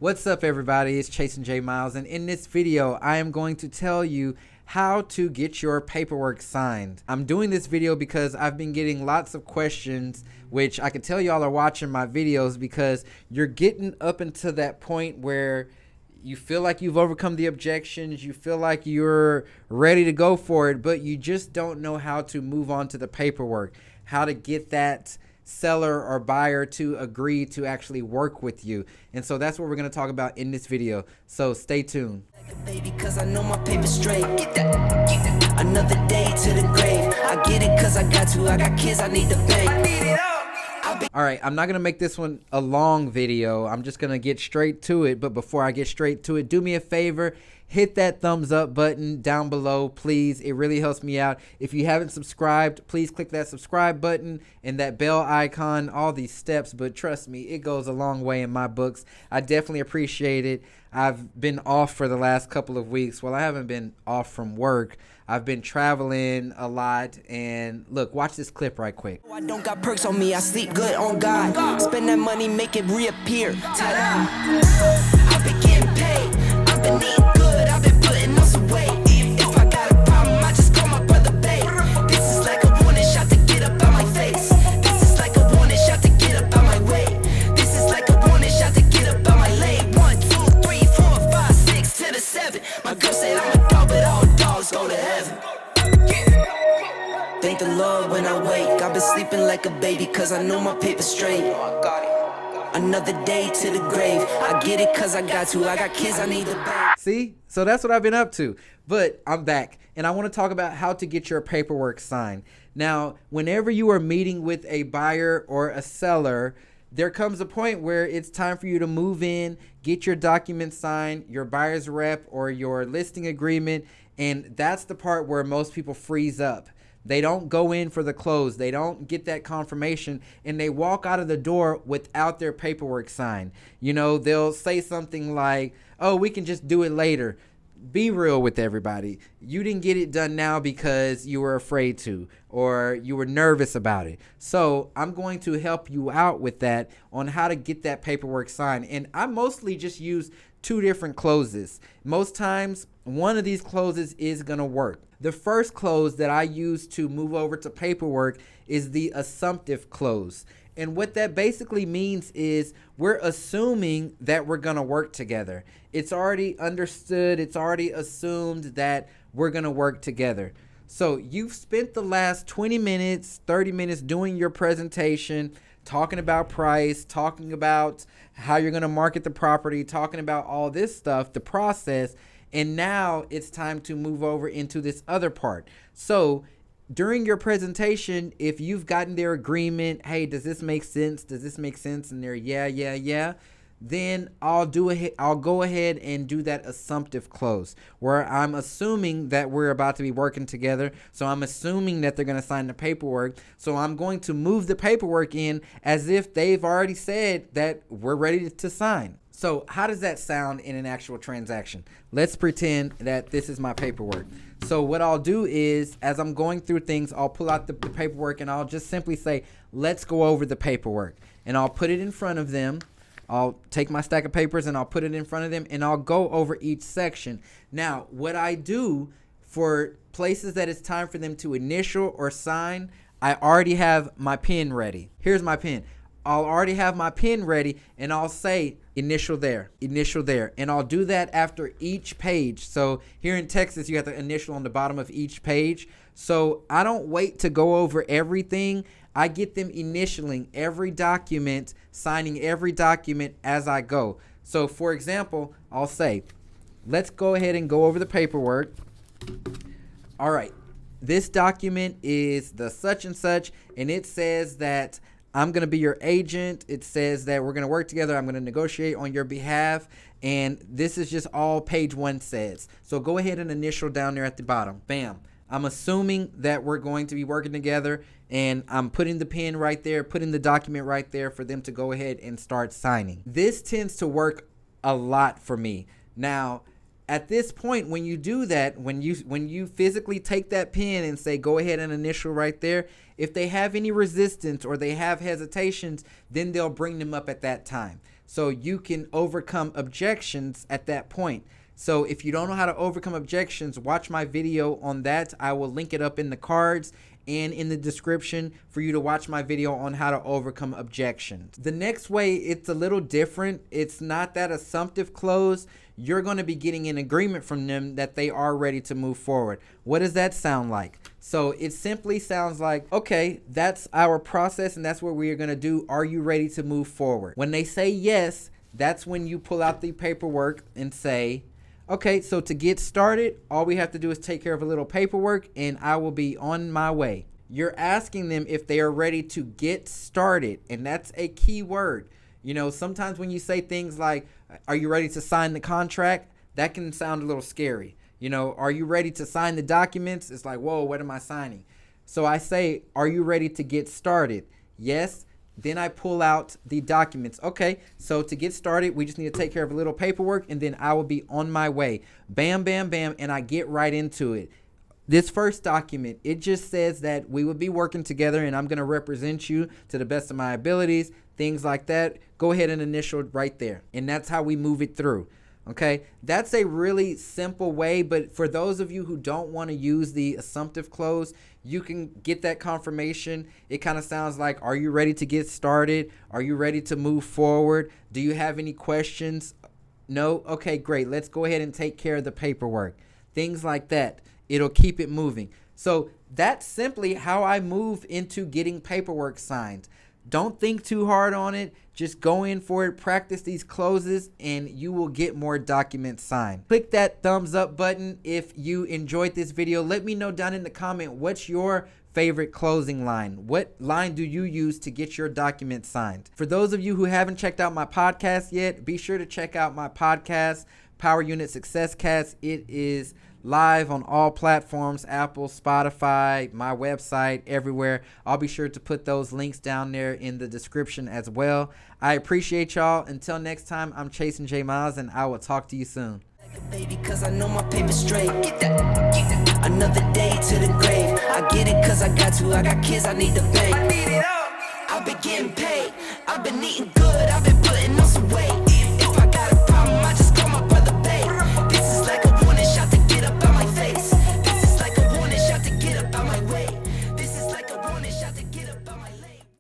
What's up, everybody? It's Chasin J Miles, and in this video I am going to tell you how to get your paperwork signed. I'm doing this video because I've been getting lots of questions, which I can tell y'all are watching my videos because you're getting up into that point where you feel like you've overcome the objections, you feel like you're ready to go for it, but you just don't know how to move on to the paperwork, how to get that seller or buyer to agree to actually work with you. And so that's what we're going to talk about in this video. So stay tuned. Baby, cause I know my paper straight. Get that. Another day to the grave. I get it cause I got to. I got kids I need to pay. I need it all. All right, I'm not going to make this one a long video. I'm just going to get straight to it. But before I get straight to it, do me a favor. Hit that thumbs up button down below, please. It really helps me out. If you haven't subscribed, please click that subscribe button and that bell icon, all these steps. But trust me, it goes a long way in my books. I definitely appreciate it. I've been off for the last couple of weeks. Well, I haven't been off from work. I've been traveling a lot. And look, watch this clip right quick. I don't got perks on me. I sleep good on God. Spend that money, make it reappear. Ta-da. I've been getting paid. I've been eating good. I've been putting on some weight. If I got a problem, I just call my brother babe. This is like a warning shot to get up out my face. This is like a warning shot to get up out my way. This is like a warning shot to get up out my lane. 1, 2, 3, 4, 5, 6 to the 7. My girl said I'm a dog, but all dogs go to heaven. Thank the Lord when I wake. I've been sleeping like a baby cause I know my paper straight. Another day to the grave. I get it cause I got to. I got kids I need to pay. See? So that's what I've been up to. But I'm back and I want to talk about how to get your paperwork signed. Now, whenever you are meeting with a buyer or a seller, there comes a point where it's time for you to move in, get your documents signed, your buyer's rep or your listing agreement, and that's the part where most people freeze up. They don't go in for the close. They don't get that confirmation and they walk out of the door without their paperwork signed. You know, they'll say something like, oh, we can just do it later. Be real with everybody. You didn't get it done now because you were afraid to or you were nervous about it. So I'm going to help you out with that on how to get that paperwork signed. And I mostly just use 2 different closes. Most times, one of these closes is going to work. The first close that I use to move over to paperwork is the assumptive close. And what that basically means is we're assuming that we're going to work together. It's already understood. It's already assumed that we're going to work together. So you've spent the last 20 minutes, 30 minutes doing your presentation, talking about price, talking about how you're going to market the property, talking about all this stuff, the process. And now it's time to move over into this other part. So during your presentation, if you've gotten their agreement, hey, does this make sense? Does this make sense? And they're yeah. Then I'll go ahead and do that assumptive close where I'm assuming that we're about to be working together. So I'm assuming that they're going to sign the paperwork. So I'm going to move the paperwork in as if they've already said that we're ready to sign. So how does that sound in an actual transaction? Let's pretend that this is my paperwork. So what I'll do is, as I'm going through things, I'll pull out the paperwork and I'll just simply say, let's go over the paperwork. And I'll put it in front of them. I'll take my stack of papers and I'll put it in front of them and I'll go over each section. Now, what I do for places that it's time for them to initial or sign, I already have my pen ready. Here's my pen. I'll already have my pen ready and I'll say initial there, and I'll do that after each page. So here in Texas, you have the initial on the bottom of each page. So I don't wait to go over everything. I get them initialing every document, signing every document as I go. So for example, I'll say, let's go ahead and go over the paperwork. All right, this document is the such and such, and it says that I'm going to be your agent. It says that we're going to work together. I'm going to negotiate on your behalf. And this is just all page 1 says. So go ahead and initial down there at the bottom. Bam. I'm assuming that we're going to be working together, and I'm putting the pen right there, putting the document right there for them to go ahead and start signing. This tends to work a lot for me. Now, at this point, when you do that, when you physically take that pen and say, go ahead and initial right there, if they have any resistance or they have hesitations, then they'll bring them up at that time. so you can overcome objections at that point. So if you don't know how to overcome objections, watch my video on that. I will link it up in the cards and in the description for you to watch my video on how to overcome objections. The next way, it's a little different. It's not that assumptive close. You're going to be getting an agreement from them that they are ready to move forward. What does that sound like? So it simply sounds like, okay, that's our process and that's what we are going to do. Are you ready to move forward? When they say yes, that's when you pull out the paperwork and say, okay, so to get started, all we have to do is take care of a little paperwork and I will be on my way. You're asking them if they are ready to get started, and that's a key word. You know, sometimes when you say things like, are you ready to sign the contract? That can sound a little scary. You know, are you ready to sign the documents? It's like, whoa, what am I signing? So I say, are you ready to get started? Yes. Then I pull out the documents. Okay, so to get started, we just need to take care of a little paperwork and then I will be on my way. Bam, bam, bam, and I get right into it. This first document, it just says that we will be working together and I'm going to represent you to the best of my abilities, things like that. Go ahead and initial right there. And that's how we move it through. Okay, that's a really simple way, but for those of you who don't want to use the assumptive close, you can get that confirmation. It kind of sounds like, are you ready to get started? Are you ready to move forward? Do you have any questions? No? Okay, great. Let's go ahead and take care of the paperwork. Things like that. It'll keep it moving. So that's simply how I move into getting paperwork signed. Don't think too hard on it. Just go in for it, practice these closes, and you will get more documents signed. Click that thumbs up button if you enjoyed this video. Let me know down in the comment, what's your favorite closing line? What line do you use to get your documents signed? For those of you who haven't checked out my podcast yet, be sure to check out my podcast, Power Unit Success Cast. It is live on all platforms, Apple, Spotify, my website, everywhere. I'll be sure to put those links down there in the description as well. I appreciate y'all. Until next time, I'm Chasin J Miles, and I will talk to you soon. Baby, cause I know my paper's straight. Get that. Another day to the grave. I get it cause I got to. I got kids, I need to pay. I need it all. I've been getting paid. I've been eating good. I've been